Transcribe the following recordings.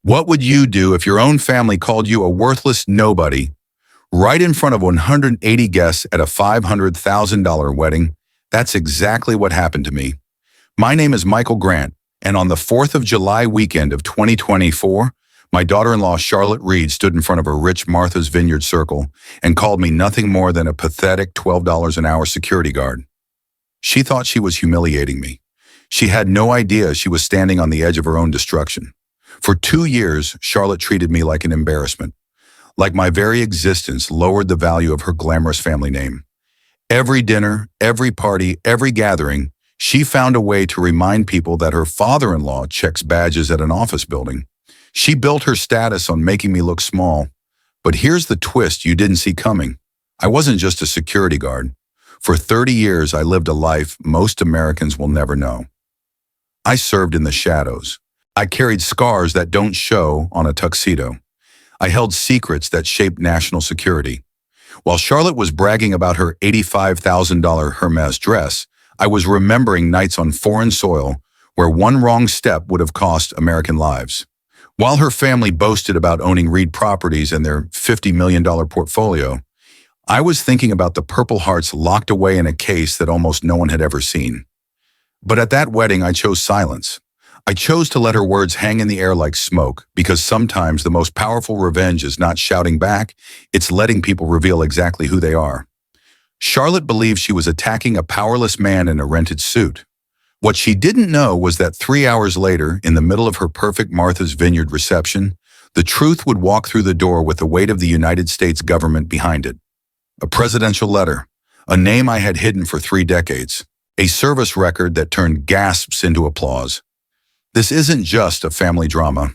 What would you do if your own family called you a worthless nobody right in front of 180 guests at a $500,000 wedding? That's exactly what happened to me. My name is Michael Grant, and on the 4th of July weekend of 2024, my daughter-in-law Charlotte Reed stood in front of a rich Martha's Vineyard circle and called me nothing more than a pathetic $12 an hour security guard. She thought she was humiliating me. She had no idea she was standing on the edge of her own destruction. For 2 years, Charlotte treated me like an embarrassment, like my very existence lowered the value of her glamorous family name. Every dinner, every party, every gathering, she found a way to remind people that her father-in-law checks badges at an office building. She built her status on making me look small. But here's the twist you didn't see coming. I wasn't just a security guard. For 30 years, I lived a life most Americans will never know. I served in the shadows. I carried scars that don't show on a tuxedo. I held secrets that shaped national security. While Charlotte was bragging about her $85,000 Hermes dress, I was remembering nights on foreign soil where one wrong step would have cost American lives. While her family boasted about owning Reed properties and their $50 million portfolio, I was thinking about the Purple Hearts locked away in a case that almost no one had ever seen. But at that wedding, I chose silence. I chose to let her words hang in the air like smoke, because sometimes the most powerful revenge is not shouting back, it's letting people reveal exactly who they are. Charlotte believed she was attacking a powerless man in a rented suit. What she didn't know was that 3 hours later, in the middle of her perfect Martha's Vineyard reception, the truth would walk through the door with the weight of the United States government behind it. A presidential letter, a name I had hidden for 3 decades, a service record that turned gasps into applause. This isn't just a family drama.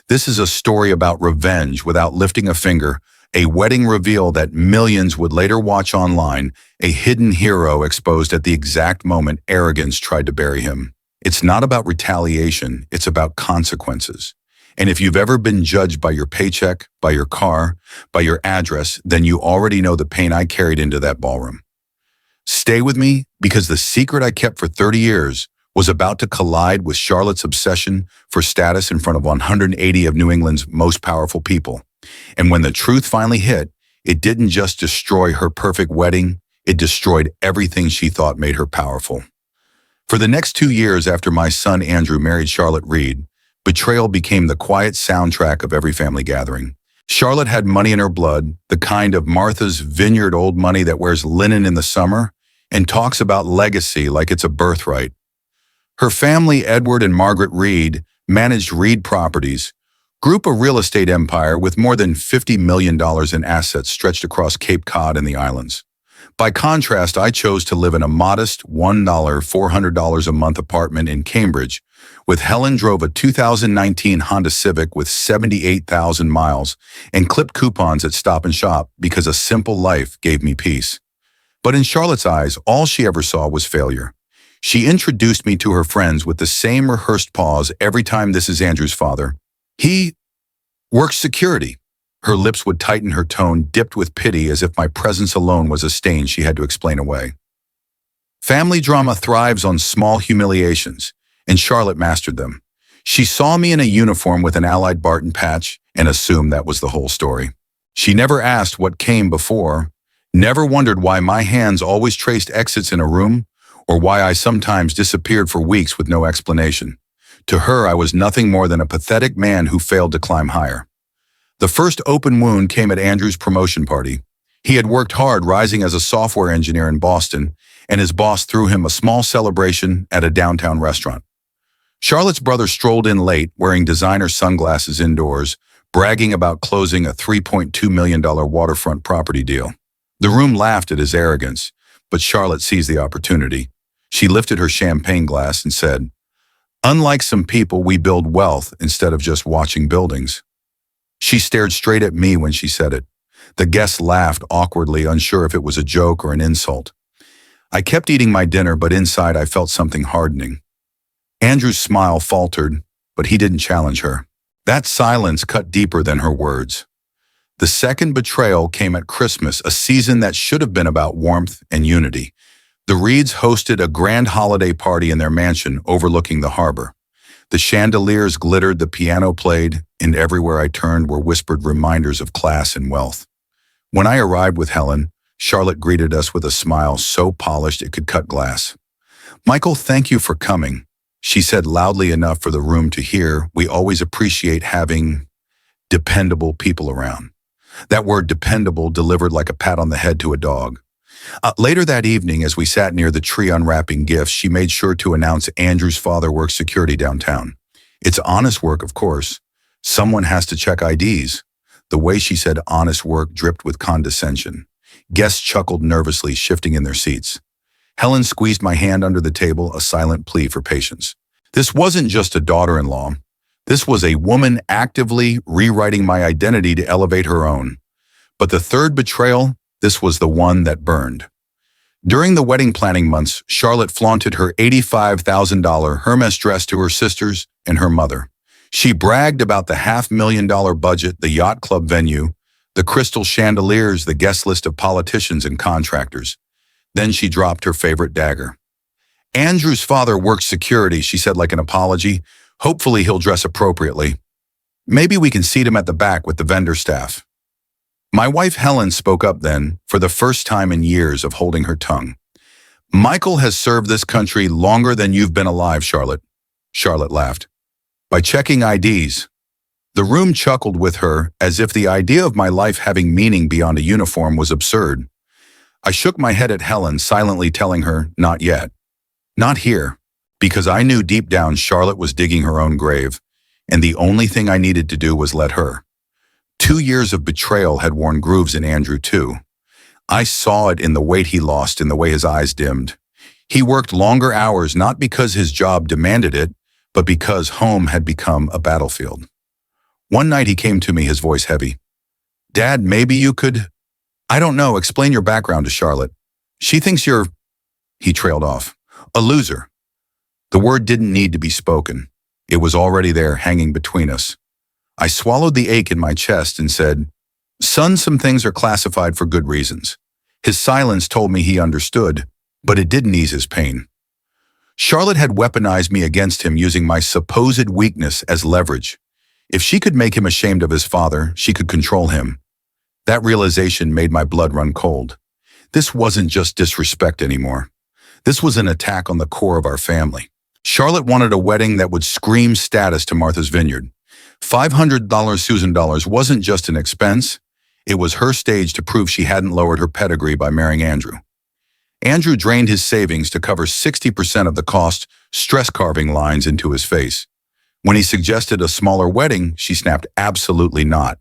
This is a story about revenge without lifting a finger, a wedding reveal that millions would later watch online, a hidden hero exposed at the exact moment arrogance tried to bury him. It's not about retaliation, it's about consequences. And if you've ever been judged by your paycheck, by your car, by your address, then you already know the pain I carried into that ballroom. Stay with me, because the secret I kept for 30 years was about to collide with Charlotte's obsession for status in front of 180 of New England's most powerful people. And when the truth finally hit, it didn't just destroy her perfect wedding, it destroyed everything she thought made her powerful. For the next 2 years after my son Andrew married Charlotte Reed, betrayal became the quiet soundtrack of every family gathering. Charlotte had money in her blood, the kind of Martha's Vineyard old money that wears linen in the summer and talks about legacy like it's a birthright. Her family, Edward and Margaret Reed, managed Reed Properties, group a real estate empire with more than $50 million in assets stretched across Cape Cod and the islands. By contrast, I chose to live in a modest $400 a month apartment in Cambridge, with Helen drove a 2019 Honda Civic with 78,000 miles and clipped coupons at Stop and Shop because a simple life gave me peace. But in Charlotte's eyes, all she ever saw was failure. She introduced me to her friends with the same rehearsed pause every time "This is Andrew's father. He works security." Her lips would tighten, her tone dipped with pity as if my presence alone was a stain she had to explain away. Family drama thrives on small humiliations, and Charlotte mastered them. She saw me in a uniform with an Allied Barton patch and assumed that was the whole story. She never asked what came before, never wondered why my hands always traced exits in a room, or why I sometimes disappeared for weeks with no explanation. To her, I was nothing more than a pathetic man who failed to climb higher. The first open wound came at Andrew's promotion party. He had worked hard rising as a software engineer in Boston, and his boss threw him a small celebration at a downtown restaurant. Charlotte's brother strolled in late, wearing designer sunglasses indoors, bragging about closing a $3.2 million waterfront property deal. The room laughed at his arrogance, but Charlotte seized the opportunity. She lifted her champagne glass and said, "Unlike some people, we build wealth instead of just watching buildings." She stared straight at me when she said it. The guests laughed awkwardly, unsure if it was a joke or an insult. I kept eating my dinner, but inside I felt something hardening. Andrew's smile faltered, but he didn't challenge her. That silence cut deeper than her words. The second betrayal came at Christmas, a season that should have been about warmth and unity. The Reeds hosted a grand holiday party in their mansion overlooking the harbor. The chandeliers glittered, the piano played, and everywhere I turned were whispered reminders of class and wealth. When I arrived with Helen, Charlotte greeted us with a smile so polished it could cut glass. "Michael, thank you for coming," she said loudly enough for the room to hear. "We always appreciate having dependable people around." That word dependable delivered like a pat on the head to a dog. Later that evening, as we sat near the tree unwrapping gifts, she made sure to announce Andrew's father works security downtown. It's honest work, of course. Someone has to check IDs. The way she said honest work dripped with condescension. Guests chuckled nervously, shifting in their seats. Helen squeezed my hand under the table, a silent plea for patience. This wasn't just a daughter-in-law. This was a woman actively rewriting my identity to elevate her own. But the third betrayal, this was the one that burned. During the wedding planning months, Charlotte flaunted her $85,000 Hermes dress to her sisters and her mother. She bragged about the $500,000 budget, the yacht club venue, the crystal chandeliers, the guest list of politicians and contractors. Then she dropped her favorite dagger. "Andrew's father works security," she said like an apology. "Hopefully he'll dress appropriately. Maybe we can seat him at the back with the vendor staff." My wife Helen spoke up then, for the first time in years of holding her tongue. "Michael has served this country longer than you've been alive, Charlotte." Charlotte laughed. "By checking IDs." The room chuckled with her, as if the idea of my life having meaning beyond a uniform was absurd. I shook my head at Helen, silently telling her, "Not yet. Not here." Because I knew deep down Charlotte was digging her own grave, and the only thing I needed to do was let her. 2 years of betrayal had worn grooves in Andrew too. I saw it in the weight he lost, in the way his eyes dimmed. He worked longer hours not because his job demanded it, but because home had become a battlefield. One night he came to me, his voice heavy. "Dad, maybe you could, I don't know, explain your background to Charlotte. She thinks you're," he trailed off, "a loser." The word didn't need to be spoken. It was already there, hanging between us. I swallowed the ache in my chest and said, "Son, some things are classified for good reasons." His silence told me he understood, but it didn't ease his pain. Charlotte had weaponized me against him, using my supposed weakness as leverage. If she could make him ashamed of his father, she could control him. That realization made my blood run cold. This wasn't just disrespect anymore. This was an attack on the core of our family. Charlotte wanted a wedding that would scream status to Martha's Vineyard. $500 Susan dollars wasn't just an expense. It was her stage to prove she hadn't lowered her pedigree by marrying Andrew. Andrew drained his savings to cover 60% of the cost, stress-carving lines into his face. When he suggested a smaller wedding, she snapped, "Absolutely not.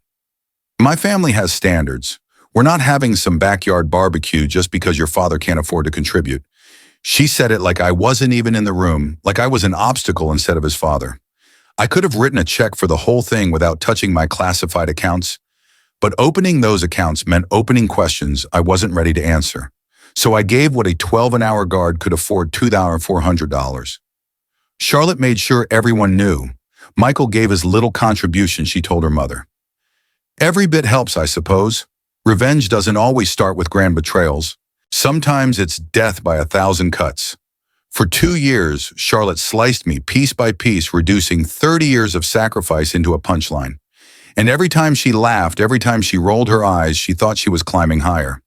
My family has standards. We're not having some backyard barbecue just because your father can't afford to contribute." She said it like I wasn't even in the room, like I was an obstacle instead of his father. I could have written a check for the whole thing without touching my classified accounts, but opening those accounts meant opening questions I wasn't ready to answer. So I gave what a 12-an-hour guard could afford, $2,400. Charlotte made sure everyone knew. Michael gave his little contribution, she told her mother. "Every bit helps, I suppose. Revenge doesn't always start with grand betrayals. Sometimes it's death by 1,000 cuts." For 2 years, Charlotte sliced me piece by piece, reducing 30 years of sacrifice into a punchline. And every time she laughed, every time she rolled her eyes, she thought she was climbing higher.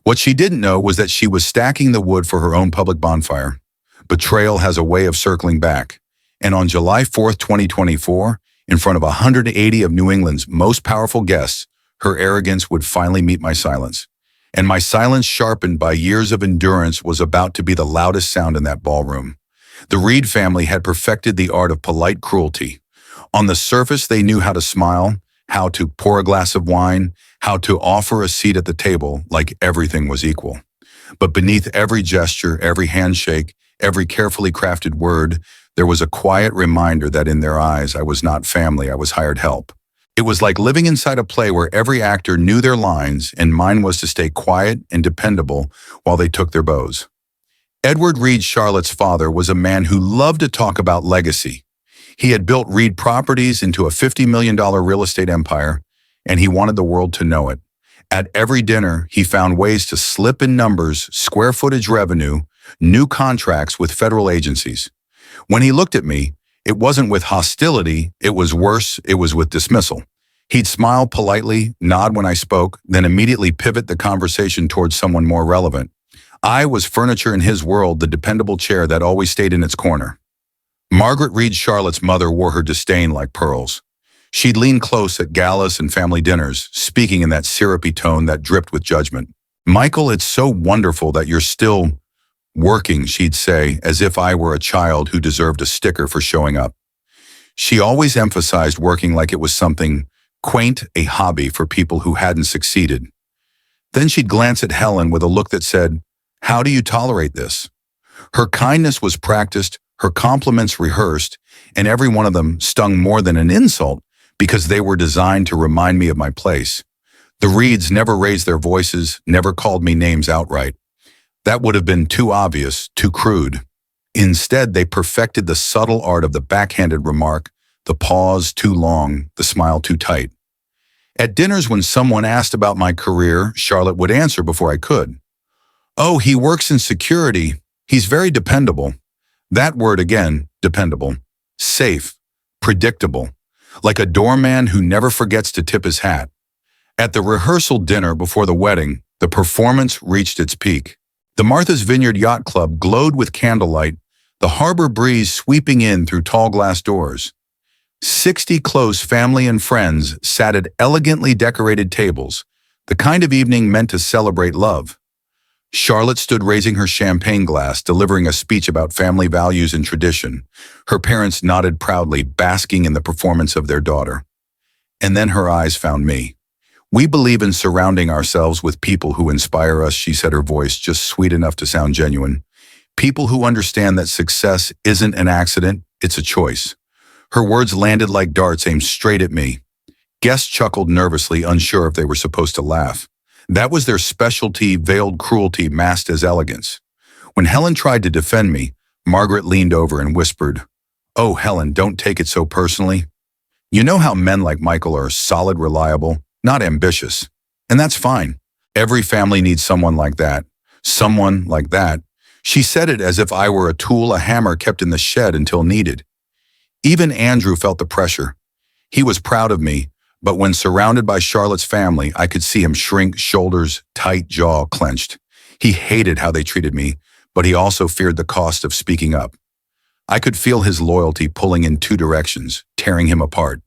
What she didn't know was that she was stacking the wood for her own public bonfire. Betrayal has a way of circling back. And on July 4th, 2024, in front of 180 of New England's most powerful guests, her arrogance would finally meet my silence. And my silence, sharpened by years of endurance, was about to be the loudest sound in that ballroom. The Reed family had perfected the art of polite cruelty. On the surface, they knew how to smile, how to pour a glass of wine, how to offer a seat at the table like everything was equal. But beneath every gesture, every handshake, every carefully crafted word, there was a quiet reminder that in their eyes I was not family, I was hired help. It was like living inside a play where every actor knew their lines and mine was to stay quiet and dependable while they took their bows. Edward Reed, Charlotte's father, was a man who loved to talk about legacy. He had built Reed Properties into a $50 million real estate empire, and he wanted the world to know it. At every dinner, he found ways to slip in numbers, square footage revenue, new contracts with federal agencies. When he looked at me, It wasn't with hostility, it was worse, it was with dismissal. He'd smile politely, nod when I spoke, then immediately pivot the conversation towards someone more relevant. I was furniture in his world, the dependable chair that always stayed in its corner. Margaret Reed Charlotte's mother wore her disdain like pearls. She'd lean close at galas and family dinners, speaking in that syrupy tone that dripped with judgment. "Michael, it's so wonderful that you're still working," she'd say, as if I were a child who deserved a sticker for showing up. She always emphasized working like it was something quaint, a hobby for people who hadn't succeeded. Then she'd glance at Helen with a look that said, "How do you tolerate this?" Her kindness was practiced, her compliments rehearsed, and every one of them stung more than an insult because they were designed to remind me of my place. The Reeds never raised their voices, never called me names outright. That would have been too obvious, too crude. Instead, they perfected the subtle art of the backhanded remark, the pause too long, the smile too tight. At dinners, when someone asked about my career, Charlotte would answer before I could. "Oh, he works in security. He's very dependable." That word again, dependable. Safe, predictable, like a doorman who never forgets to tip his hat. At the rehearsal dinner before the wedding, the performance reached its peak. The Martha's Vineyard Yacht Club glowed with candlelight, the harbor breeze sweeping in through tall glass doors. 60 close family and friends sat at elegantly decorated tables, the kind of evening meant to celebrate love. Charlotte stood raising her champagne glass, delivering a speech about family values and tradition. Her parents nodded proudly, basking in the performance of their daughter. And then her eyes found me. "We believe in surrounding ourselves with people who inspire us," she said, her voice just sweet enough to sound genuine. "People who understand that success isn't an accident, it's a choice." Her words landed like darts aimed straight at me. Guests chuckled nervously, unsure if they were supposed to laugh. That was their specialty, veiled cruelty masked as elegance. When Helen tried to defend me, Margaret leaned over and whispered, "Oh, Helen, don't take it so personally. You know how men like Michael are solid, reliable, not ambitious. And that's fine. Every family needs someone like that. Someone like that." She said it as if I were a tool, a hammer kept in the shed until needed. Even Andrew felt the pressure. He was proud of me, but when surrounded by Charlotte's family, I could see him shrink, shoulders tight, jaw clenched. He hated how they treated me, but he also feared the cost of speaking up. I could feel his loyalty pulling in two directions, tearing him apart.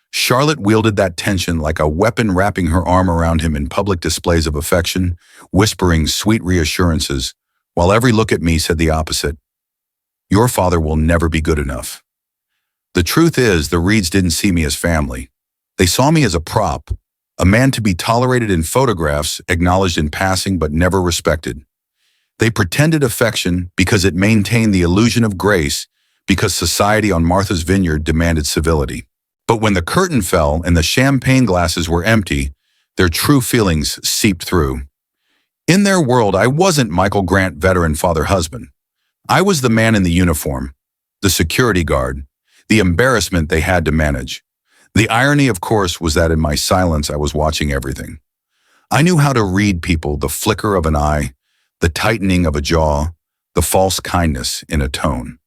Charlotte wielded that tension like a weapon, wrapping her arm around him in public displays of affection, whispering sweet reassurances, while every look at me said the opposite. "Your father will never be good enough." The truth is, the Reeds didn't see me as family. They saw me as a prop, a man to be tolerated in photographs, acknowledged in passing but never respected. They pretended affection because it maintained the illusion of grace, because society on Martha's Vineyard demanded civility. But when the curtain fell and the champagne glasses were empty, their true feelings seeped through. In their world, I wasn't Michael Grant, veteran father-husband. I was the man in the uniform, the security guard, the embarrassment they had to manage. The irony, of course, was that in my silence, I was watching everything. I knew how to read people, the flicker of an eye, the tightening of a jaw, the false kindness in a tone.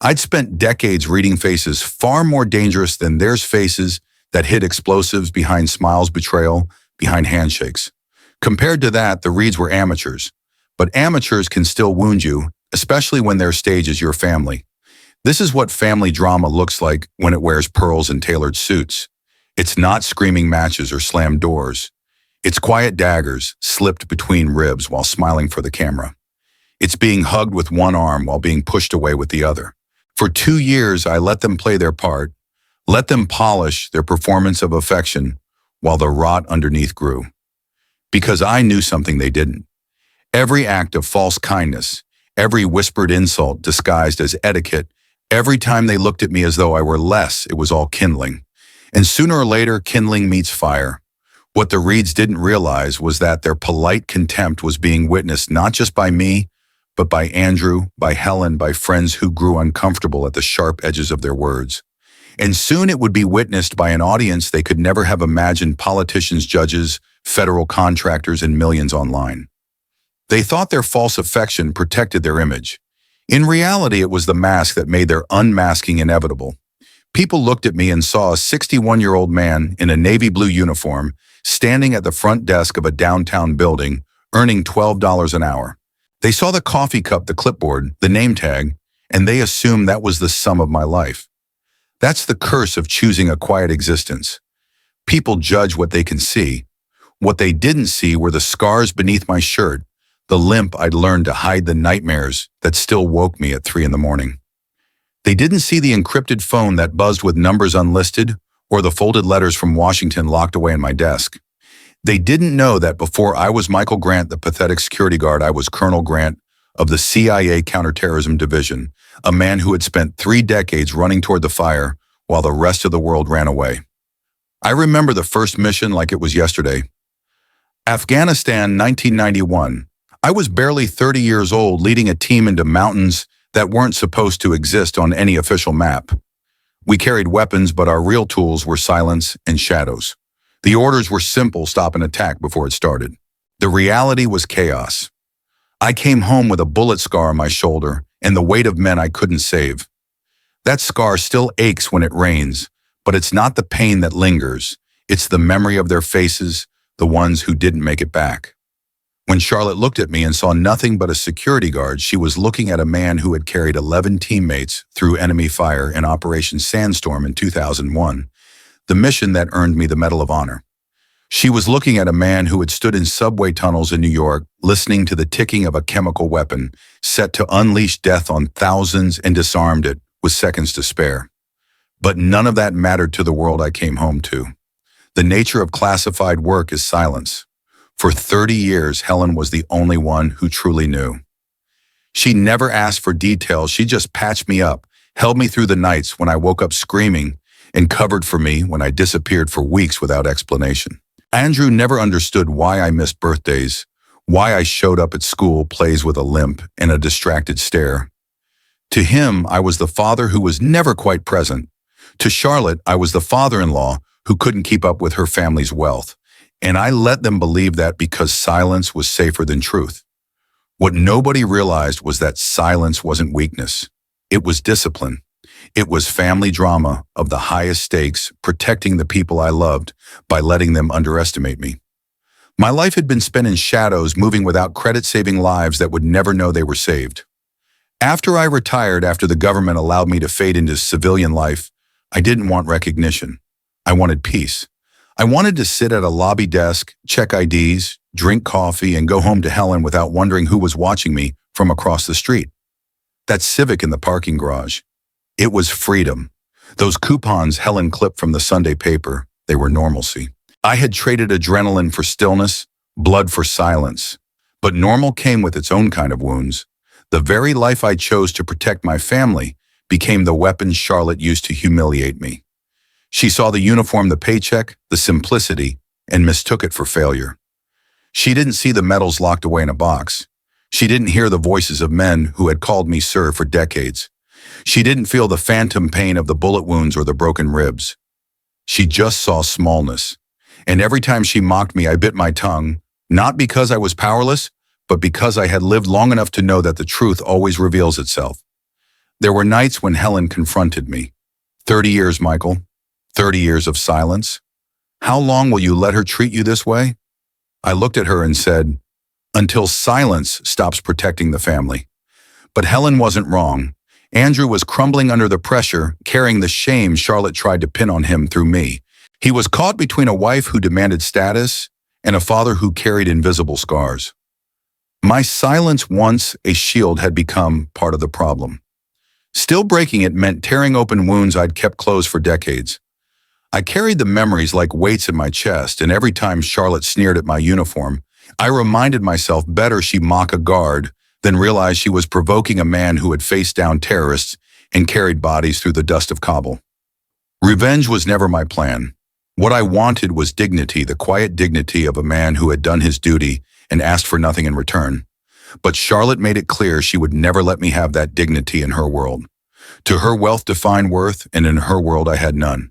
I'd spent decades reading faces far more dangerous than theirs, faces that hid explosives behind smiles, betrayal behind handshakes. Compared to that, the Reeds were amateurs. But amateurs can still wound you, especially when their stage is your family. This is what family drama looks like when it wears pearls and tailored suits. It's not screaming matches or slammed doors. It's quiet daggers slipped between ribs while smiling for the camera. It's being hugged with one arm while being pushed away with the other. For 2 years, I let them play their part, let them polish their performance of affection while the rot underneath grew. Because I knew something they didn't. Every act of false kindness, every whispered insult disguised as etiquette, every time they looked at me as though I were less, it was all kindling. And sooner or later, kindling meets fire. What the Reeds didn't realize was that their polite contempt was being witnessed not just by me, but by Andrew, by Helen, by friends who grew uncomfortable at the sharp edges of their words. And soon it would be witnessed by an audience they could never have imagined: politicians, judges, federal contractors, and millions online. They thought their false affection protected their image. In reality, it was the mask that made their unmasking inevitable. People looked at me and saw a 61-year-old man in a navy blue uniform standing at the front desk of a downtown building, earning $12 an hour. They saw the coffee cup, the clipboard, the name tag, and they assumed that was the sum of my life. That's the curse of choosing a quiet existence. People judge what they can see. What they didn't see were the scars beneath my shirt, the limp I'd learned to hide the nightmares that still woke me at 3 in the morning. They didn't see the encrypted phone that buzzed with numbers unlisted or the folded letters from Washington locked away in my desk. They didn't know that before I was Michael Grant, the pathetic security guard, I was Colonel Grant of the CIA Counterterrorism Division, a man who had spent 3 decades running toward the fire while the rest of the world ran away. I remember the first mission like it was yesterday. Afghanistan, 1991. I was barely 30 years old, leading a team into mountains that weren't supposed to exist on any official map. We carried weapons, but our real tools were silence and shadows. The orders were simple: stop and attack before it started. The reality was chaos. I came home with a bullet scar on my shoulder and the weight of men I couldn't save. That scar still aches when it rains, but it's not the pain that lingers. It's the memory of their faces, the ones who didn't make it back. When Charlotte looked at me and saw nothing but a security guard, she was looking at a man who had carried 11 teammates through enemy fire in Operation Sandstorm in 2001, the mission that earned me the Medal of Honor. She was looking at a man who had stood in subway tunnels in New York, listening to the ticking of a chemical weapon set to unleash death on thousands and disarmed it with seconds to spare. But none of that mattered to the world I came home to. The nature of classified work is silence. For 30 years, Helen was the only one who truly knew. She never asked for details. She just patched me up, held me through the nights when I woke up screaming, and covered for me when I disappeared for weeks without explanation. Andrew never understood why I missed birthdays, why I showed up at school plays with a limp and a distracted stare. To him, I was the father who was never quite present. To Charlotte, I was the father-in-law who couldn't keep up with her family's wealth. And I let them believe that because silence was safer than truth. What nobody realized was that silence wasn't weakness. It was discipline. It was family drama of the highest stakes, protecting the people I loved by letting them underestimate me. My life had been spent in shadows, moving without credit, saving lives that would never know they were saved. After I retired, after the government allowed me to fade into civilian life, I didn't want recognition. I wanted peace. I wanted to sit at a lobby desk, check IDs, drink coffee, and go home to Helen without wondering who was watching me from across the street. That Civic in the parking garage. It was freedom. Those coupons Helen clipped from the Sunday paper, they were normalcy. I had traded adrenaline for stillness, blood for silence. But normal came with its own kind of wounds. The very life I chose to protect my family became the weapon Charlotte used to humiliate me. She saw the uniform, the paycheck, the simplicity, and mistook it for failure. She didn't see the medals locked away in a box. She didn't hear the voices of men who had called me sir for decades. She didn't feel the phantom pain of the bullet wounds or the broken ribs. She just saw smallness. And every time she mocked me, I bit my tongue, not because I was powerless, but because I had lived long enough to know that the truth always reveals itself. There were nights when Helen confronted me. 30 years, Michael. 30 years of silence. How long will you let her treat you this way? I looked at her and said, until silence stops protecting the family. But Helen wasn't wrong. Andrew was crumbling under the pressure, carrying the shame Charlotte tried to pin on him through me. He was caught between a wife who demanded status and a father who carried invisible scars. My silence, once a shield, had become part of the problem. Still breaking it meant tearing open wounds I'd kept closed for decades. I carried the memories like weights in my chest, and every time Charlotte sneered at my uniform, I reminded myself better she mock a guard than realize she was provoking a man who had faced down terrorists and carried bodies through the dust of Kabul. Revenge was never my plan. What I wanted was dignity, the quiet dignity of a man who had done his duty and asked for nothing in return. But Charlotte made it clear she would never let me have that dignity in her world. To her, wealth defined worth, and in her world I had none.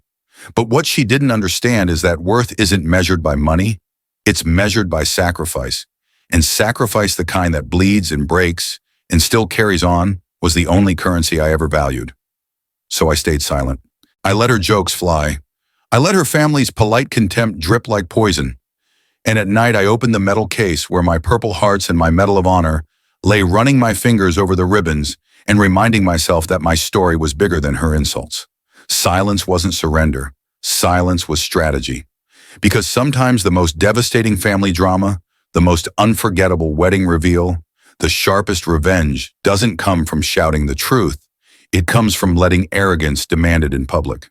But what she didn't understand is that worth isn't measured by money, it's measured by sacrifice. And sacrifice, the kind that bleeds and breaks and still carries on, was the only currency I ever valued. So I stayed silent. I let her jokes fly. I let her family's polite contempt drip like poison. And at night I opened the metal case where my Purple Hearts and my Medal of Honor lay, running my fingers over the ribbons and reminding myself that my story was bigger than her insults. Silence wasn't surrender. Silence was strategy. Because sometimes the most devastating family drama, the most unforgettable wedding reveal, the sharpest revenge doesn't come from shouting the truth. It comes from letting arrogance demand it in public.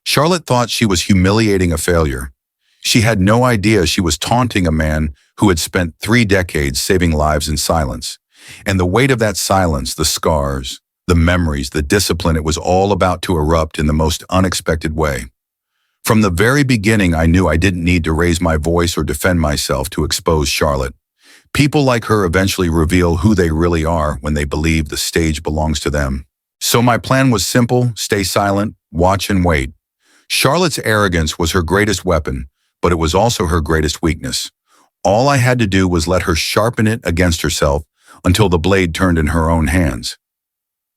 Charlotte thought she was humiliating a failure. She had no idea she was taunting a man who had spent 3 decades saving lives in silence. And the weight of that silence, the scars, the memories, the discipline, it was all about to erupt in the most unexpected way. From the very beginning, I knew I didn't need to raise my voice or defend myself to expose Charlotte. People like her eventually reveal who they really are when they believe the stage belongs to them. So my plan was simple: stay silent, watch and wait. Charlotte's arrogance was her greatest weapon, but it was also her greatest weakness. All I had to do was let her sharpen it against herself until the blade turned in her own hands.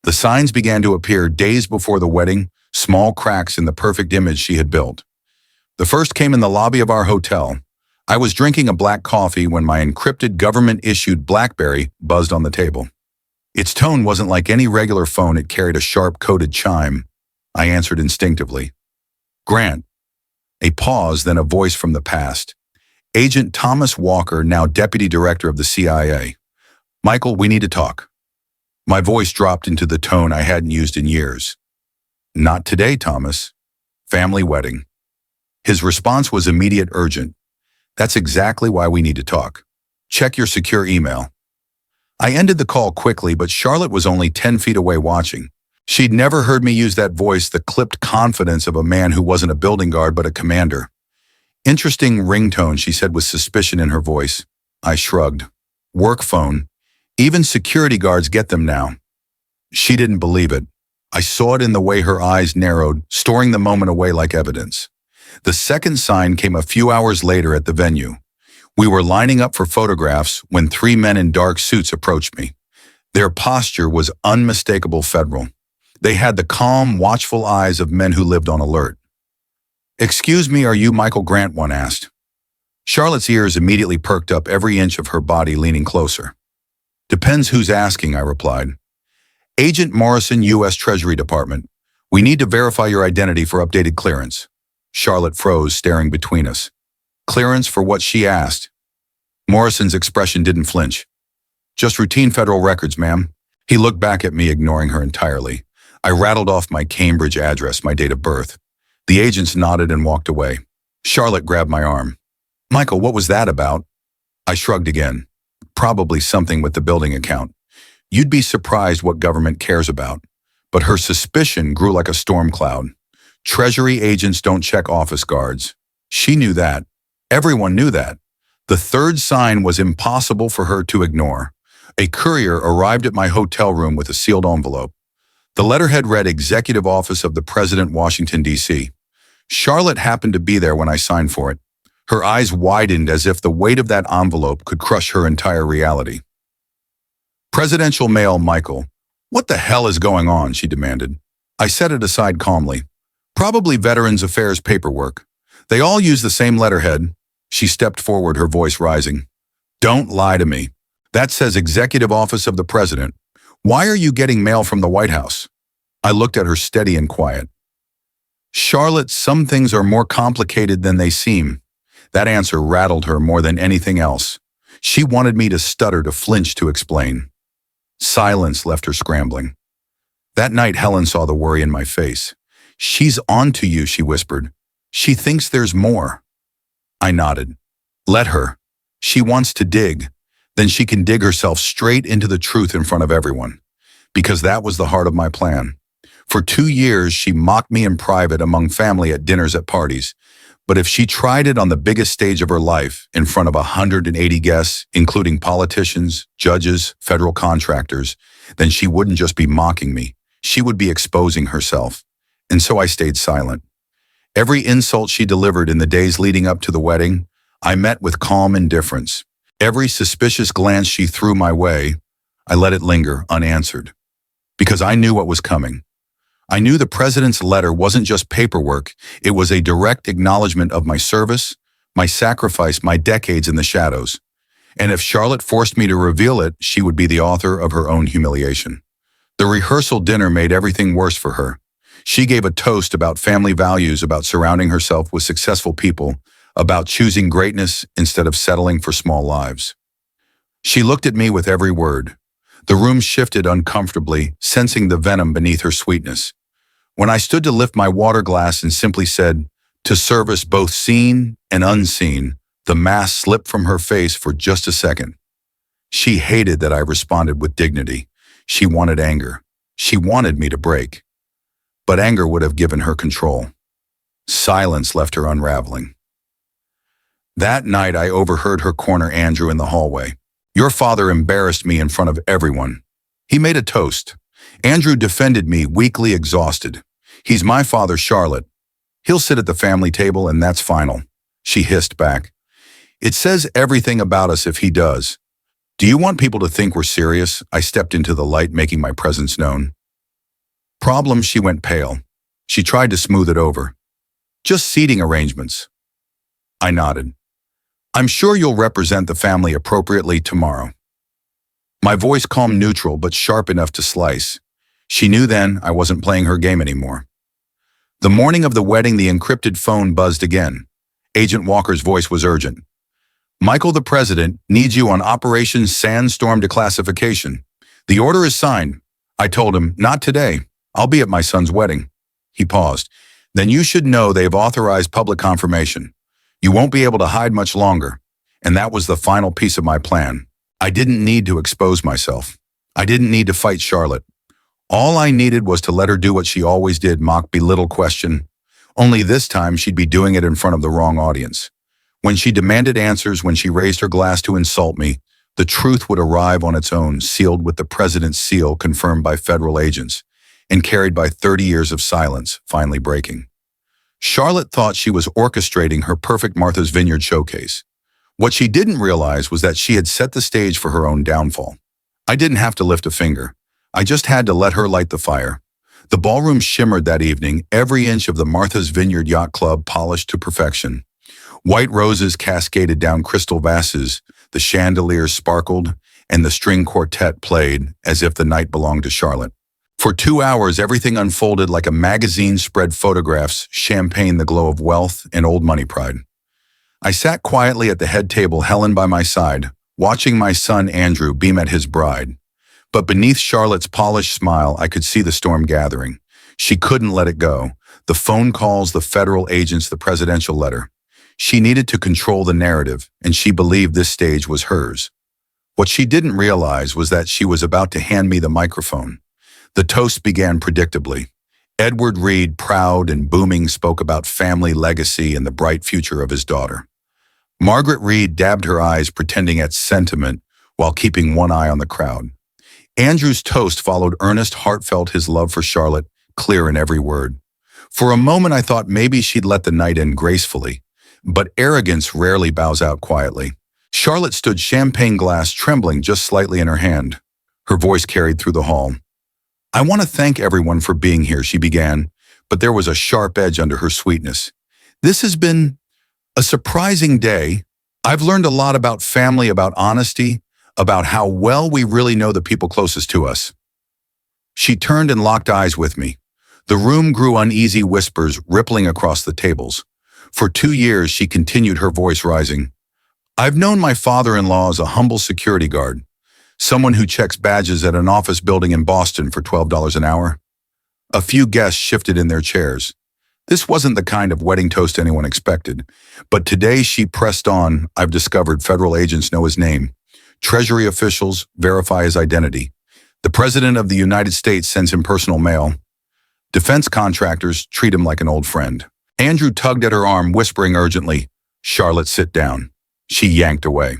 The signs began to appear days before the wedding, small cracks in the perfect image she had built. The first came in the lobby of our hotel. I was drinking a black coffee when my encrypted government-issued BlackBerry buzzed on the table. Its tone wasn't like any regular phone. It carried a sharp, coded chime. I answered instinctively. Grant. A pause, then a voice from the past. Agent Thomas Walker, now Deputy Director of the CIA. Michael, we need to talk. My voice dropped into the tone I hadn't used in years. Not today, Thomas. Family wedding. His response was immediate, urgent. That's exactly why we need to talk. Check your secure email. I ended the call quickly, but Charlotte was only 10 feet away watching. She'd never heard me use that voice, the clipped confidence of a man who wasn't a building guard but a commander. Interesting ringtone, she said with suspicion in her voice. I shrugged. Work phone. Even security guards get them now. She didn't believe it. I saw it in the way her eyes narrowed, storing the moment away like evidence. The second sign came a few hours later at the venue. We were lining up for photographs when 3 men in dark suits approached me. Their posture was unmistakable federal. They had the calm, watchful eyes of men who lived on alert. Excuse me, are you Michael Grant? One asked. Charlotte's ears immediately perked up, every inch of her body leaning closer. Depends who's asking, I replied. Agent Morrison, U.S. Treasury Department. We need to verify your identity for updated clearance. Charlotte froze, staring between us. Clearance for what? She asked. Morrison's expression didn't flinch. Just routine federal records, ma'am. He looked back at me, ignoring her entirely. I rattled off my Cambridge address, my date of birth. The agents nodded and walked away. Charlotte grabbed my arm. Michael, what was that about? I shrugged again. Probably something with the building account. You'd be surprised what government cares about. But her suspicion grew like a storm cloud. Treasury agents don't check office guards. She knew that. Everyone knew that. The third sign was impossible for her to ignore. A courier arrived at my hotel room with a sealed envelope. The letterhead read Executive Office of the President, Washington, D.C. Charlotte happened to be there when I signed for it. Her eyes widened as if the weight of that envelope could crush her entire reality. Presidential mail, Michael. What the hell is going on? She demanded. I set it aside calmly. Probably Veterans Affairs paperwork. They all use the same letterhead. She stepped forward, her voice rising. Don't lie to me. That says Executive Office of the President. Why are you getting mail from the White House? I looked at her, steady and quiet. Charlotte, some things are more complicated than they seem. That answer rattled her more than anything else. She wanted me to stutter, to flinch, to explain. Silence left her scrambling. That night, Helen saw the worry in my face. She's on to you, she whispered. She thinks there's more. I nodded. Let her. She wants to dig. Then she can dig herself straight into the truth in front of everyone. Because that was the heart of my plan. For 2 years, she mocked me in private among family at dinners, at parties. But if she tried it on the biggest stage of her life, in front of 180 guests, including politicians, judges, federal contractors, then she wouldn't just be mocking me. She would be exposing herself. And so I stayed silent. Every insult she delivered in the days leading up to the wedding, I met with calm indifference. Every suspicious glance she threw my way, I let it linger unanswered. because I knew what was coming. I knew the president's letter wasn't just paperwork, it was a direct acknowledgement of my service, my sacrifice, my decades in the shadows. And if Charlotte forced me to reveal it, she would be the author of her own humiliation. The rehearsal dinner made everything worse for her. She gave a toast about family values, about surrounding herself with successful people, about choosing greatness instead of settling for small lives. She looked at me with every word. The room shifted uncomfortably, sensing the venom beneath her sweetness. When I stood to lift my water glass and simply said, "To service both seen and unseen," the mask slipped from her face for just a second. She hated that I responded with dignity. She wanted anger. She wanted me to break. But anger would have given her control. Silence left her unraveling. That night, I overheard her corner Andrew in the hallway. "Your father embarrassed me in front of everyone." He made a toast. Andrew defended me, weakly exhausted. "He's my father, Charlotte. He'll sit at the family table and that's final." She hissed back. "It says everything about us if he does. Do you want people to think we're serious?" I stepped into the light, making my presence known. "Problem," she went pale. She tried to smooth it over. "Just seating arrangements." I nodded. "I'm sure you'll represent the family appropriately tomorrow." My voice calm, neutral, but sharp enough to slice. She knew then I wasn't playing her game anymore. The morning of the wedding, the encrypted phone buzzed again. Agent Walker's voice was urgent. "Michael, the president, needs you on Operation Sandstorm Declassification. The order is signed." I told him, "Not today. I'll be at my son's wedding." He paused. "Then you should know they've authorized public confirmation. You won't be able to hide much longer." And that was the final piece of my plan. I didn't need to expose myself. I didn't need to fight Charlotte. All I needed was to let her do what she always did, mock, belittle, question. Only this time she'd be doing it in front of the wrong audience. When she demanded answers, when she raised her glass to insult me, the truth would arrive on its own, sealed with the president's seal, confirmed by federal agents, and carried by 30 years of silence, finally breaking. Charlotte thought she was orchestrating her perfect Martha's Vineyard showcase. What she didn't realize was that she had set the stage for her own downfall. I didn't have to lift a finger. I just had to let her light the fire. The ballroom shimmered that evening, every inch of the Martha's Vineyard Yacht Club polished to perfection. White roses cascaded down crystal vases, the chandeliers sparkled, and the string quartet played as if the night belonged to Charlotte. For 2 hours, everything unfolded like a magazine spread photographs, champagne, the glow of wealth, and old money pride. I sat quietly at the head table, Helen by my side, watching my son Andrew beam at his bride. But beneath Charlotte's polished smile, I could see the storm gathering. She couldn't let it go. The phone calls, the federal agents, the presidential letter. She needed to control the narrative, and she believed this stage was hers. What she didn't realize was that she was about to hand me the microphone. The toast began predictably. Edward Reed, proud and booming, spoke about family legacy and the bright future of his daughter. Margaret Reed dabbed her eyes, pretending at sentiment while keeping one eye on the crowd. Andrew's toast followed earnest, heartfelt, his love for Charlotte, clear in every word. For a moment I thought maybe she'd let the night end gracefully, but arrogance rarely bows out quietly. Charlotte stood, champagne glass trembling just slightly in her hand. Her voice carried through the hall. "I want to thank everyone for being here," she began, but there was a sharp edge under her sweetness. "This has been a surprising day. I've learned a lot about family, about honesty, about how well we really know the people closest to us." She turned and locked eyes with me. The room grew uneasy, whispers rippling across the tables. For 2 years, she continued, her voice rising. "I've known my father-in-law as a humble security guard, someone who checks badges at an office building in Boston for $12 an hour." A few guests shifted in their chairs. This wasn't the kind of wedding toast anyone expected. But today she pressed on. "I've discovered federal agents know his name. Treasury officials verify his identity. The President of the United States sends him personal mail. Defense contractors treat him like an old friend." Andrew tugged at her arm, whispering urgently, "Charlotte, sit down." She yanked away.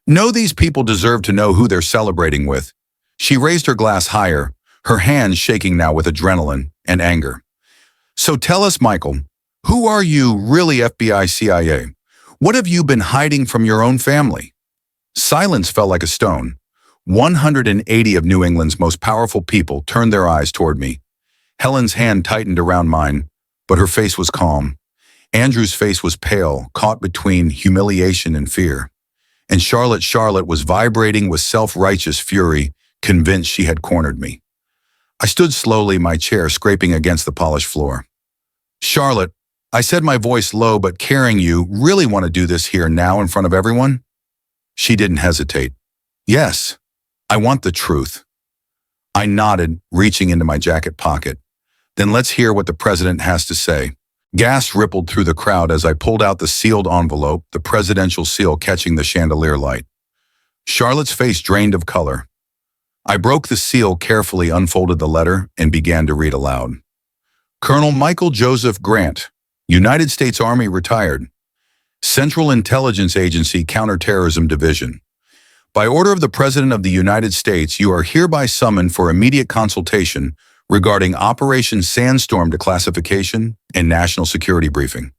"No, these people deserve to know who they're celebrating with." She raised her glass higher, her hands shaking now with adrenaline and anger. "So tell us, Michael, who are you really, FBI, CIA? What have you been hiding from your own family?" Silence fell like a stone. 180 of New England's most powerful people turned their eyes toward me. Helen's hand tightened around mine, but her face was calm. Andrew's face was pale, caught between humiliation and fear. And Charlotte was vibrating with self-righteous fury, convinced she had cornered me. I stood slowly, my chair scraping against the polished floor. "Charlotte," I said, my voice low but caring, "you really want to do this here now in front of everyone?" She didn't hesitate. "Yes, I want the truth." I nodded, reaching into my jacket pocket. "Then let's hear what the president has to say." Gas rippled through the crowd as I pulled out the sealed envelope, the presidential seal catching the chandelier light. Charlotte's face drained of color. I broke the seal carefully, unfolded the letter, and began to read aloud. "Colonel Michael Joseph Grant, United States Army, retired. Central Intelligence Agency, Counterterrorism Division. By order of the President of the United States, you are hereby summoned for immediate consultation regarding Operation Sandstorm declassification and national security briefing."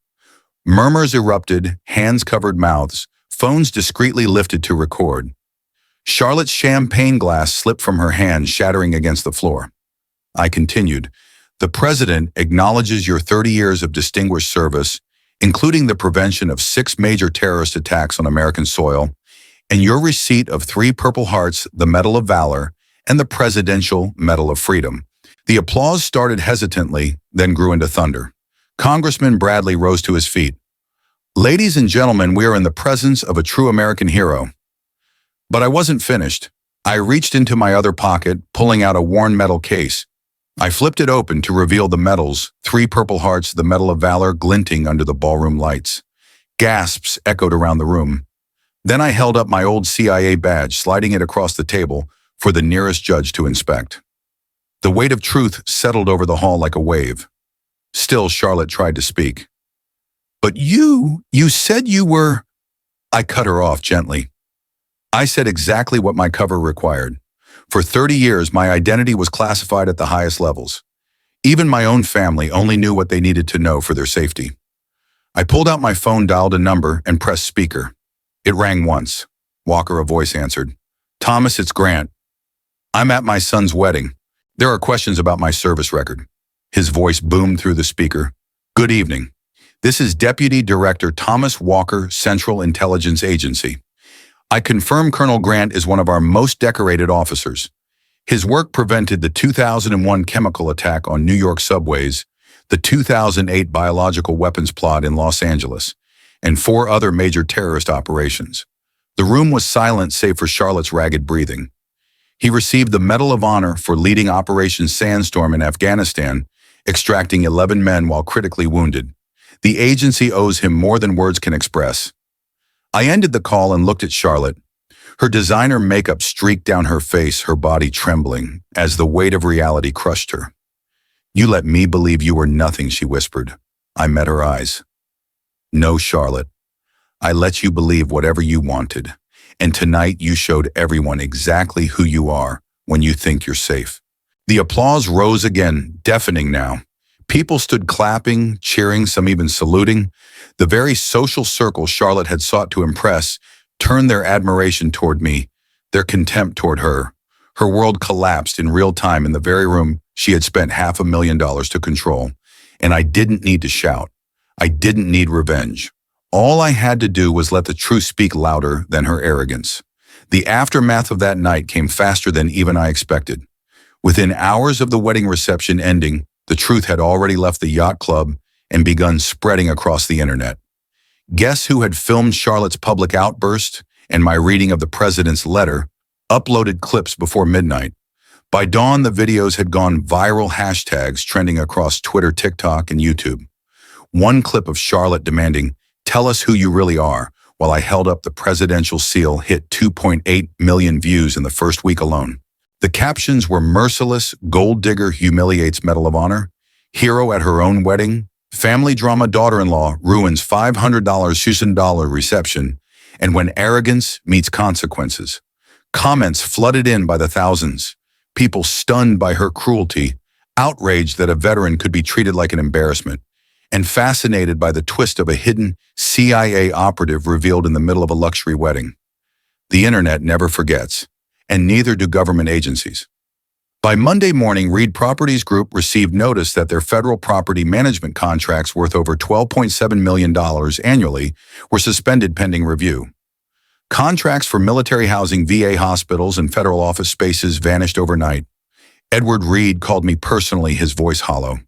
Murmurs erupted, hands covered mouths, phones discreetly lifted to record. Charlotte's champagne glass slipped from her hand, shattering against the floor. I continued, "The President acknowledges your 30 years of distinguished service, including the prevention of 6 major terrorist attacks on American soil, and your receipt of 3 Purple Hearts, the Medal of Valor, and the Presidential Medal of Freedom." The applause started hesitantly, then grew into thunder. Congressman Bradley rose to his feet. "Ladies and gentlemen, we are in the presence of a true American hero." But I wasn't finished. I reached into my other pocket, pulling out a worn metal case. I flipped it open to reveal the medals, 3 Purple Hearts, the Medal of Valor, glinting under the ballroom lights. Gasps echoed around the room. Then I held up my old CIA badge, sliding it across the table for the nearest judge to inspect. The weight of truth settled over the hall like a wave. Still, Charlotte tried to speak. "But you said you were—" I cut her off gently. I said exactly what my cover required. For 30 years, my identity was classified at the highest levels. Even my own family only knew what they needed to know for their safety. I pulled out my phone, dialed a number, and pressed speaker. It rang once. Walker, a voice answered. "Thomas, it's Grant. I'm at my son's wedding. There are questions about my service record." His voice boomed through the speaker. "Good evening. This is Deputy Director Thomas Walker, Central Intelligence Agency. I confirm Colonel Grant is one of our most decorated officers. His work prevented the 2001 chemical attack on New York subways, the 2008 biological weapons plot in Los Angeles, and 4 other major terrorist operations." The room was silent save for Charlotte's ragged breathing. "He received the Medal of Honor for leading Operation Sandstorm in Afghanistan, extracting 11 men while critically wounded. The agency owes him more than words can express." I ended the call and looked at Charlotte. Her designer makeup streaked down her face, her body trembling, as the weight of reality crushed her. "You let me believe you were nothing," she whispered. I met her eyes. "No, Charlotte. I let you believe whatever you wanted. And tonight you showed everyone exactly who you are when you think you're safe." The applause rose again, deafening now. People stood clapping, cheering, some even saluting. The very social circle Charlotte had sought to impress turned their admiration toward me, their contempt toward her. Her world collapsed in real time in the very room she had spent $500,000 to control. And I didn't need to shout. I didn't need revenge. All I had to do was let the truth speak louder than her arrogance. The aftermath of that night came faster than even I expected. Within hours of the wedding reception ending, the truth had already left the yacht club and begun spreading across the internet. Guess who had filmed Charlotte's public outburst and my reading of the president's letter, uploaded clips before midnight. By dawn, the videos had gone viral, hashtags trending across Twitter, TikTok, and YouTube. One clip of Charlotte demanding, "Tell us who you really are," while I held up the presidential seal, hit 2.8 million views in the first week alone. The captions were merciless: "Gold digger humiliates Medal of Honor," "Hero at her own wedding," "Family drama daughter-in-law ruins $500 $1,000 reception," and "When arrogance meets consequences." Comments flooded in by the thousands. People stunned by her cruelty, outraged that a veteran could be treated like an embarrassment, and fascinated by the twist of a hidden CIA operative revealed in the middle of a luxury wedding. The internet never forgets. and neither do government agencies. By Monday morning, Reed Properties Group received notice that their federal property management contracts worth over $12.7 million annually were suspended pending review. Contracts for military housing, VA hospitals, and federal office spaces vanished overnight. Edward Reed called me personally, his voice hollow.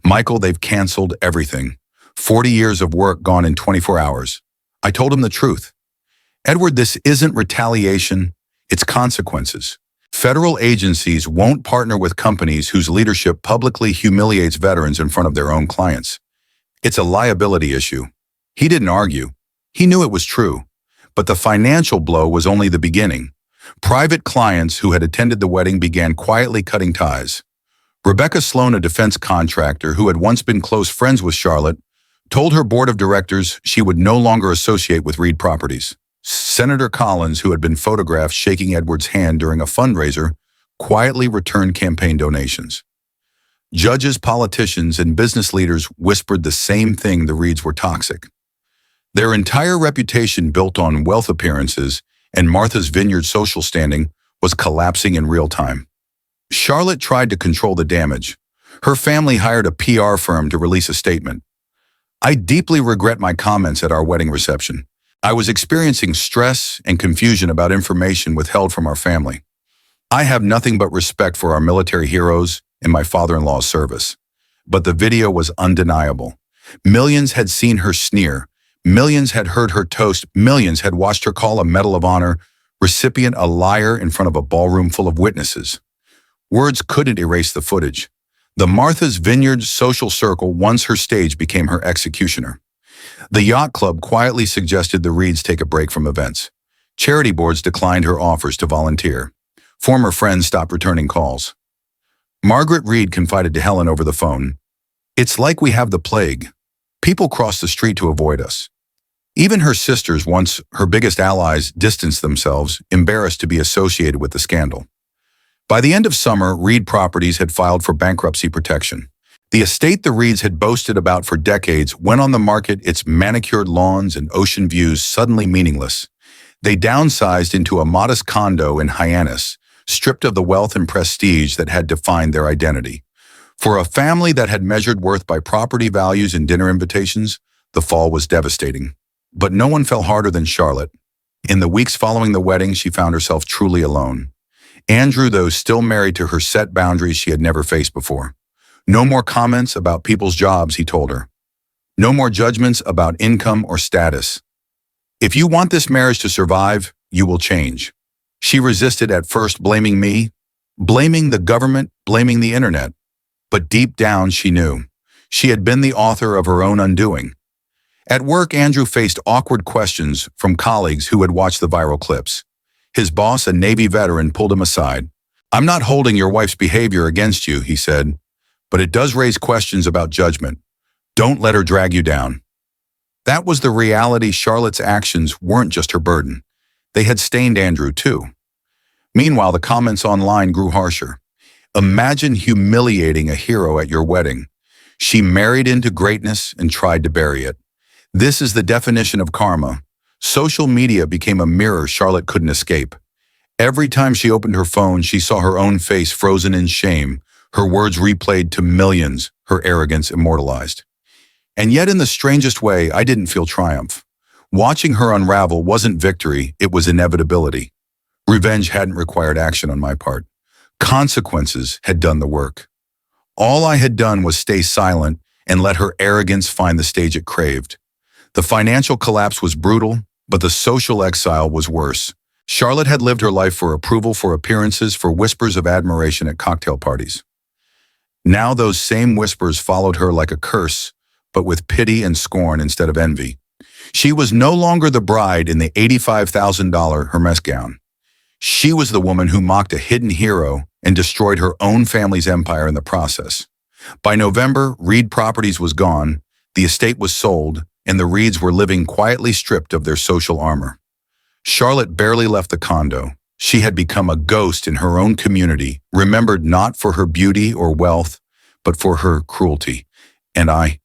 "Michael, they've canceled everything. 40 years of work gone in 24 hours. I told him the truth. "Edward, this isn't retaliation, it's consequences. Federal agencies won't partner with companies whose leadership publicly humiliates veterans in front of their own clients. It's a liability issue." He didn't argue. He knew it was true. But the financial blow was only the beginning. Private clients who had attended the wedding began quietly cutting ties. Rebecca Sloan, a defense contractor who had once been close friends with Charlotte, told her board of directors she would no longer associate with Reed Properties. Senator Collins, who had been photographed shaking Edward's hand during a fundraiser, quietly returned campaign donations. Judges, politicians, and business leaders whispered the same thing: the Reeds were toxic. Their entire reputation, built on wealth appearances and Martha's Vineyard social standing, was collapsing in real time. Charlotte tried to control the damage. Her family hired a PR firm to release a statement. "I deeply regret my comments at our wedding reception. I was experiencing stress and confusion about information withheld from our family. I have nothing but respect for our military heroes and my father-in-law's service." But the video was undeniable. Millions had seen her sneer. Millions had heard her toast. Millions had watched her call a Medal of Honor recipient a liar in front of a ballroom full of witnesses. Words couldn't erase the footage. The Martha's Vineyard social circle, once her stage, became her executioner. The yacht club quietly suggested the Reeds take a break from events. Charity boards declined her offers to volunteer. Former friends stopped returning calls. Margaret Reed confided to Helen over the phone, "It's like we have the plague. People cross the street to avoid us." Even her sisters, once her biggest allies, distanced themselves, embarrassed to be associated with the scandal. By the end of summer, Reed Properties had filed for bankruptcy protection. The estate the Reeds had boasted about for decades went on the market, its manicured lawns and ocean views suddenly meaningless. They downsized into a modest condo in Hyannis, stripped of the wealth and prestige that had defined their identity. For a family that had measured worth by property values and dinner invitations, the fall was devastating. But no one fell harder than Charlotte. In the weeks following the wedding, she found herself truly alone. Andrew, though still married to her, set boundaries she had never faced before. No more comments about people's jobs, he told her. No more judgments about income or status. "If you want this marriage to survive, you will change." She resisted at first, blaming me, blaming the government, blaming the internet. But deep down, she knew. She had been the author of her own undoing. At work, Andrew faced awkward questions from colleagues who had watched the viral clips. His boss, a Navy veteran, pulled him aside. "I'm not holding your wife's behavior against you," he said, "but it does raise questions about judgment. Don't let her drag you down." That was the reality. Charlotte's actions weren't just her burden. They had stained Andrew, too. Meanwhile, the comments online grew harsher. "Imagine humiliating a hero at your wedding. She married into greatness and tried to bury it. This is the definition of karma." Social media became a mirror Charlotte couldn't escape. Every time she opened her phone, she saw her own face frozen in shame, her words replayed to millions, her arrogance immortalized. And yet, in the strangest way, I didn't feel triumph. Watching her unravel wasn't victory, it was inevitability. Revenge hadn't required action on my part. Consequences had done the work. All I had done was stay silent and let her arrogance find the stage it craved. The financial collapse was brutal, but the social exile was worse. Charlotte had lived her life for approval, for appearances, for whispers of admiration at cocktail parties. Now those same whispers followed her like a curse, but with pity and scorn instead of envy. She was no longer the bride in the $85,000 Hermes gown. She was the woman who mocked a hidden hero and destroyed her own family's empire in the process. By November, Reed Properties was gone, the estate was sold, and the Reeds were living quietly stripped of their social armor. Charlotte barely left the condo. She had become a ghost in her own community, remembered not for her beauty or wealth, but for her cruelty. And I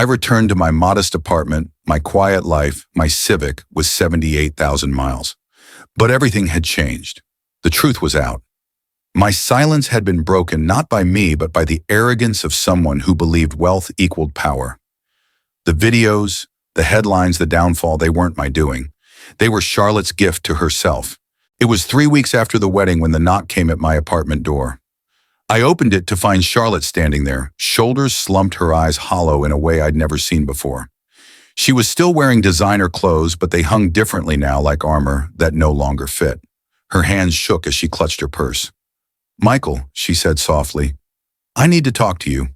returned to my modest apartment, my quiet life, my Civic with 78,000 miles. But everything had changed. The truth was out. My silence had been broken not by me, but by the arrogance of someone who believed wealth equaled power. The videos, the headlines, the downfall, they weren't my doing. They were Charlotte's gift to herself. It was 3 weeks after the wedding when the knock came at my apartment door. I opened it to find Charlotte standing there, shoulders slumped, her eyes hollow in a way I'd never seen before. She was still wearing designer clothes, but they hung differently now, like armor that no longer fit. Her hands shook as she clutched her purse. "Michael," she said softly, "I need to talk to you."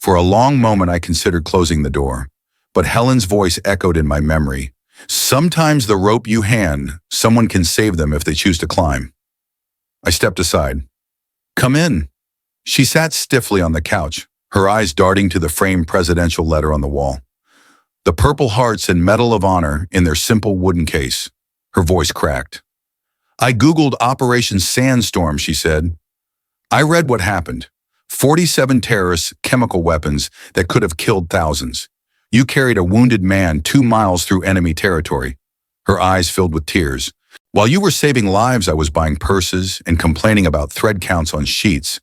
For a long moment I considered closing the door, but Helen's voice echoed in my memory. "Sometimes the rope you hand, someone can save them if they choose to climb." I stepped aside. "Come in." She sat stiffly on the couch, her eyes darting to the framed presidential letter on the wall. The Purple Hearts and Medal of Honor in their simple wooden case. Her voice cracked. "I Googled Operation Sandstorm," she said. "I read what happened. 47 terrorists, chemical weapons that could have killed thousands. You carried a wounded man 2 miles through enemy territory." Her eyes filled with tears. "While you were saving lives, I was buying purses and complaining about thread counts on sheets."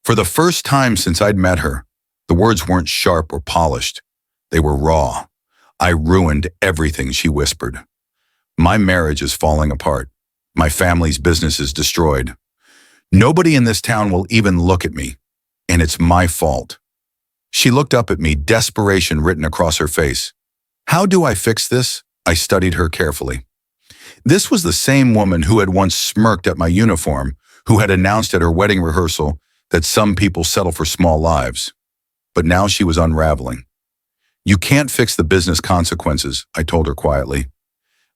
For the first time since I'd met her, the words weren't sharp or polished. They were raw. "I ruined everything," she whispered. "My marriage is falling apart. My family's business is destroyed. Nobody in this town will even look at me, and it's my fault." She looked up at me, desperation written across her face. "How do I fix this?" I studied her carefully. This was the same woman who had once smirked at my uniform, who had announced at her wedding rehearsal that some people settle for small lives. But now she was unraveling. "You can't fix the business consequences," I told her quietly.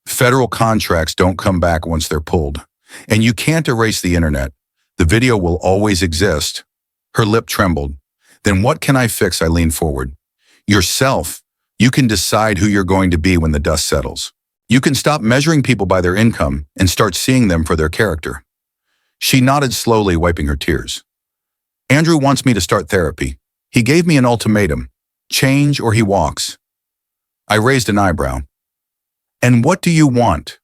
"Federal contracts don't come back once they're pulled. And you can't erase the internet. The video will always exist." Her lip trembled. "Then what can I fix?" I leaned forward. "Yourself. You can decide who you're going to be when the dust settles. You can stop measuring people by their income and start seeing them for their character." She nodded slowly, wiping her tears. "Andrew wants me to start therapy. He gave me an ultimatum. Change or he walks." I raised an eyebrow. "And what do you want?"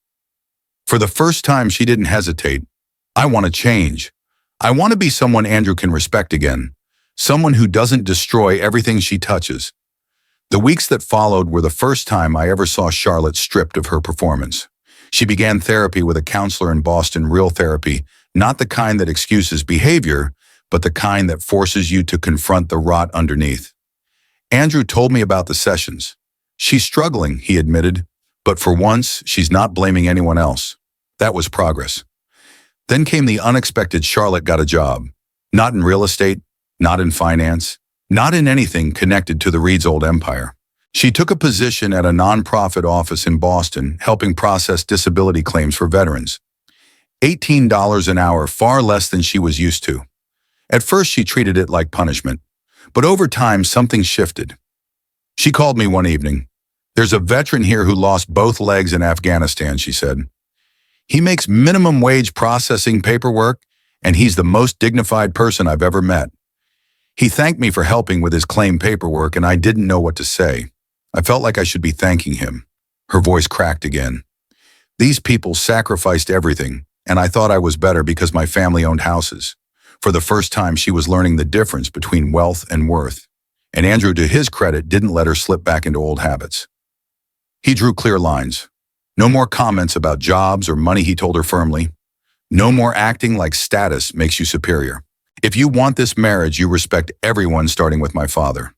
For the first time, she didn't hesitate. "I want to change. I want to be someone Andrew can respect again. Someone who doesn't destroy everything she touches." The weeks that followed were the first time I ever saw Charlotte stripped of her performance. She began therapy with a counselor in Boston, real therapy, not the kind that excuses behavior, but the kind that forces you to confront the rot underneath. Andrew told me about the sessions. "She's struggling," he admitted, "but for once, she's not blaming anyone else." That was progress. Then came the unexpected. Charlotte got a job. Not in real estate, not in finance, not in anything connected to the Reed's old empire. She took a position at a nonprofit office in Boston, helping process disability claims for veterans. $18 an hour, far less than she was used to. At first, she treated it like punishment, but over time, something shifted. She called me one evening. "There's a veteran here who lost both legs in Afghanistan," she said. "He makes minimum wage processing paperwork, and he's the most dignified person I've ever met. He thanked me for helping with his claim paperwork, and I didn't know what to say. I felt like I should be thanking him." Her voice cracked again. "These people sacrificed everything, and I thought I was better because my family owned houses." For the first time, she was learning the difference between wealth and worth. And Andrew, to his credit, didn't let her slip back into old habits. He drew clear lines. No more comments about jobs or money, he told her firmly. No more acting like status makes you superior. "If you want this marriage, you respect everyone, starting with my father."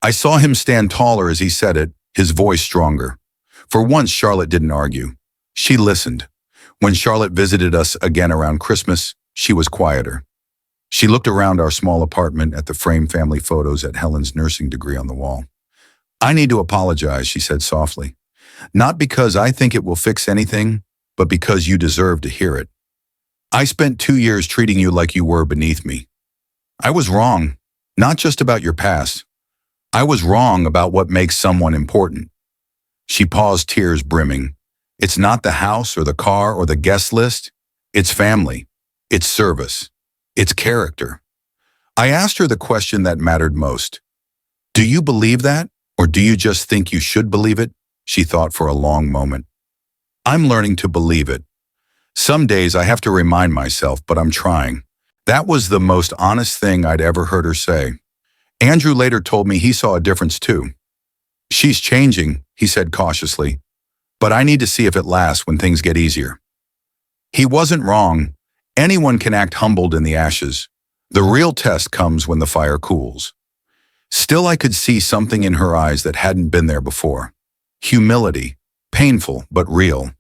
I saw him stand taller as he said it, his voice stronger. For once, Charlotte didn't argue. She listened. When Charlotte visited us again around Christmas, she was quieter. She looked around our small apartment at the framed family photos, at Helen's nursing degree on the wall. "I need to apologize," she said softly. "Not because I think it will fix anything, but because you deserve to hear it. I spent 2 years treating you like you were beneath me. I was wrong, not just about your past. I was wrong about what makes someone important." She paused, tears brimming. "It's not the house or the car or the guest list. It's family. It's service. It's character." I asked her the question that mattered most. "Do you believe that, or do you just think you should believe it?" She thought for a long moment. "I'm learning to believe it. Some days I have to remind myself, but I'm trying. That was the most honest thing I'd ever heard her say. Andrew later told me he saw a difference too. She's changing, he said cautiously, but I need to see if it lasts when things get easier. He wasn't wrong. Anyone can act humbled in the ashes. The real test comes when the fire cools. Still, I could see something in her eyes that hadn't been there before. Humility, painful but real.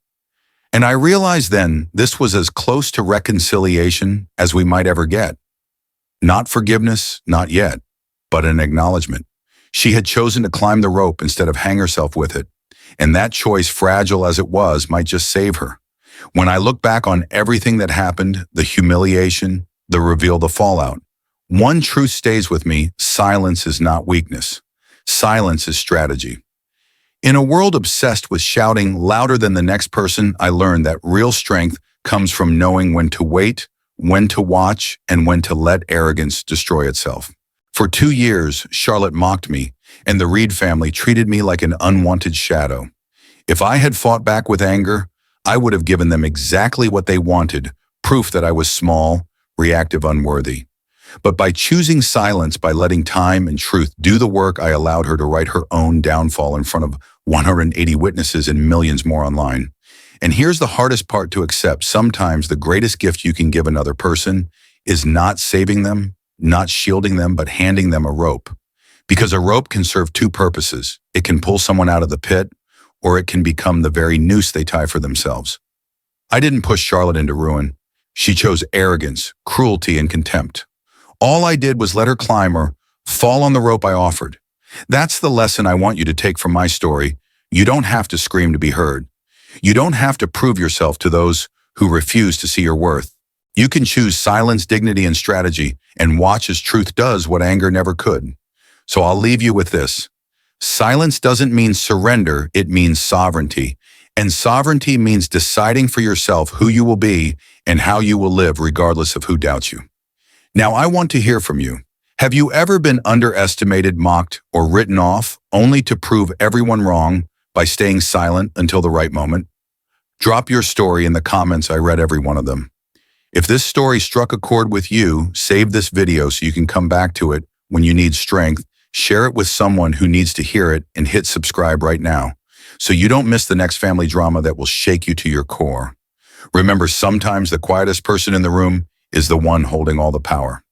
And I realized then this was as close to reconciliation as we might ever get. Not forgiveness, not yet, but an acknowledgement. She had chosen to climb the rope instead of hang herself with it, and that choice, fragile as it was, might just save her. When I look back on everything that happened, the humiliation, the reveal, the fallout, one truth stays with me: silence is not weakness. Silence is strategy. In a world obsessed with shouting louder than the next person, I learned that real strength comes from knowing when to wait, when to watch, and when to let arrogance destroy itself. For 2 years, Charlotte mocked me, and the Reed family treated me like an unwanted shadow. If I had fought back with anger, I would have given them exactly what they wanted: proof that I was small, reactive, unworthy. But by choosing silence, by letting time and truth do the work, I allowed her to write her own downfall in front of 180 witnesses and millions more online. And here's the hardest part to accept: sometimes the greatest gift you can give another person is not saving them, not shielding them, but handing them a rope. Because a rope can serve two purposes. It can pull someone out of the pit, or it can become the very noose they tie for themselves. I didn't push Charlotte into ruin. She chose arrogance, cruelty, and contempt. All I did was let her climb or fall on the rope I offered. That's the lesson I want you to take from my story. You don't have to scream to be heard. You don't have to prove yourself to those who refuse to see your worth. You can choose silence, dignity, and strategy, and watch as truth does what anger never could. So I'll leave you with this. Silence doesn't mean surrender, it means sovereignty. And sovereignty means deciding for yourself who you will be and how you will live, regardless of who doubts you. Now, I want to hear from you. Have you ever been underestimated, mocked, or written off only to prove everyone wrong by staying silent until the right moment? Drop your story in the comments. I read every one of them. If this story struck a chord with you, save this video so you can come back to it when you need strength. Share it with someone who needs to hear it, and hit subscribe right now so you don't miss the next family drama that will shake you to your core. Remember, sometimes the quietest person in the room is the one holding all the power.